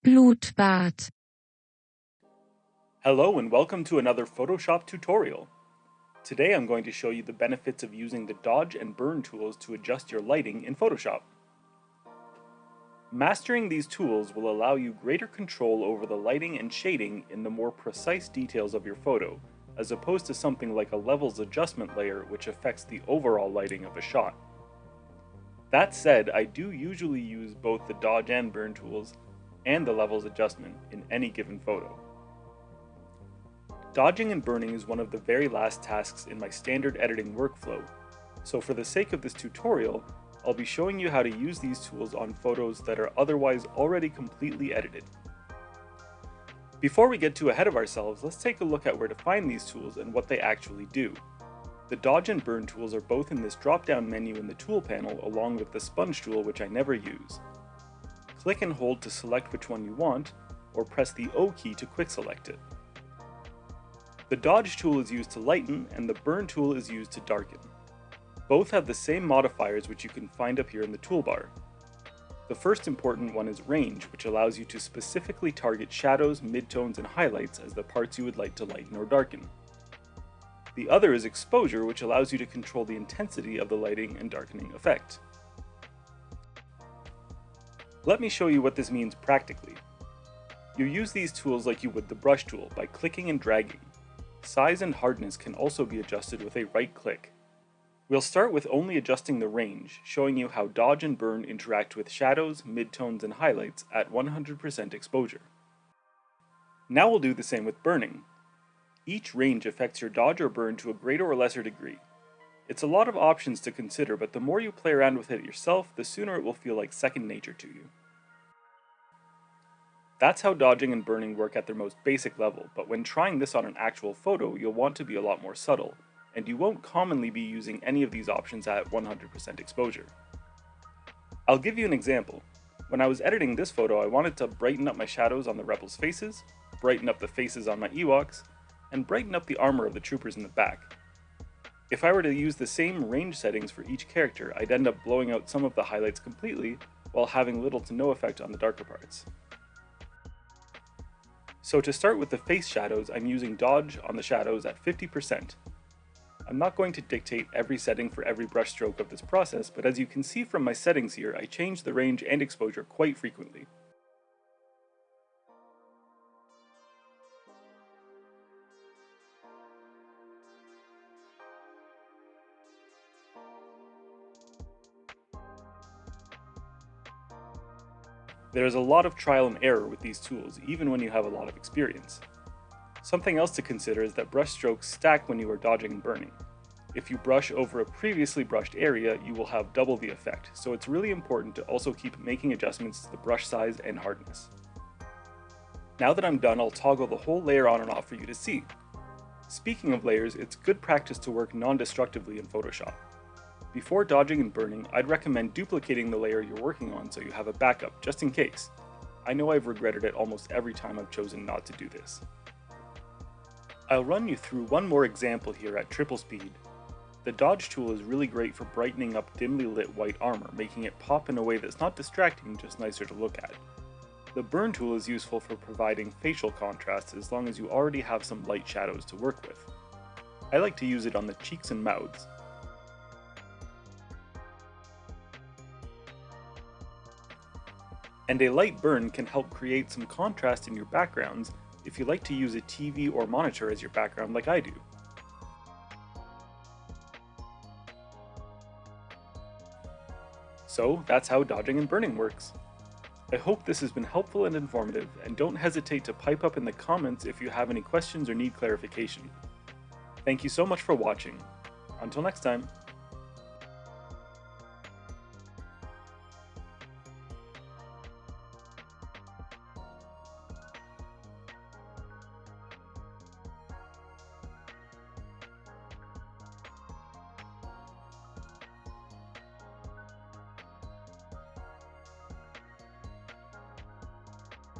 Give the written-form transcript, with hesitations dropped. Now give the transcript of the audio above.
Blutbad. Hello and welcome to another Photoshop tutorial. Today I'm going to show you the benefits of using the dodge and burn tools to adjust your lighting in Photoshop. Mastering these tools will allow you greater control over the lighting and shading in the more precise details of your photo, as opposed to something like a levels adjustment layer which affects the overall lighting of a shot. That said, I do usually use both the dodge and burn tools and the levels adjustment in any given photo. Dodging and burning is one of the very last tasks in my standard editing workflow, so for the sake of this tutorial, I'll be showing you how to use these tools on photos that are otherwise already completely edited. Before we get too ahead of ourselves, let's take a look at where to find these tools and what they actually do. The dodge and burn tools are both in this drop-down menu in the tool panel along with the sponge tool, which I never use. Click and hold to select which one you want, or press the O key to quick select it. The dodge tool is used to lighten and the burn tool is used to darken. Both have the same modifiers which you can find up here in the toolbar. The first important one is range, which allows you to specifically target shadows, midtones, and highlights as the parts you would like to lighten or darken. The other is exposure, which allows you to control the intensity of the lighting and darkening effect. Let me show you what this means practically. You use these tools like you would the brush tool by clicking and dragging. Size and hardness can also be adjusted with a right click. We'll start with only adjusting the range, showing you how dodge and burn interact with shadows, midtones, and highlights at 100% exposure. Now we'll do the same with burning. Each range affects your dodge or burn to a greater or lesser degree. It's a lot of options to consider, but the more you play around with it yourself, the sooner it will feel like second nature to you. That's how dodging and burning work at their most basic level, but when trying this on an actual photo, you'll want to be a lot more subtle, and you won't commonly be using any of these options at 100% exposure. I'll give you an example. When I was editing this photo, I wanted to brighten up my shadows on the rebels' faces, brighten up the faces on my Ewoks, and brighten up the armor of the troopers in the back. If I were to use the same range settings for each character, I'd end up blowing out some of the highlights completely, while having little to no effect on the darker parts. So to start with the face shadows, I'm using dodge on the shadows at 50%. I'm not going to dictate every setting for every brush stroke of this process, but as you can see from my settings here, I change the range and exposure quite frequently. There is a lot of trial and error with these tools, even when you have a lot of experience. Something else to consider is that brush strokes stack when you are dodging and burning. If you brush over a previously brushed area, you will have double the effect, so it's really important to also keep making adjustments to the brush size and hardness. Now that I'm done, I'll toggle the whole layer on and off for you to see. Speaking of layers, it's good practice to work non-destructively in Photoshop. Before dodging and burning, I'd recommend duplicating the layer you're working on so you have a backup, just in case. I know I've regretted it almost every time I've chosen not to do this. I'll run you through one more example here at triple speed. The dodge tool is really great for brightening up dimly lit white armor, making it pop in a way that's not distracting, just nicer to look at. The burn tool is useful for providing facial contrast as long as you already have some light shadows to work with. I like to use it on the cheeks and mouths. And a light burn can help create some contrast in your backgrounds if you like to use a TV or monitor as your background like I do. So that's how dodging and burning works. I hope this has been helpful and informative, and don't hesitate to pipe up in the comments if you have any questions or need clarification. Thank you so much for watching. Until next time.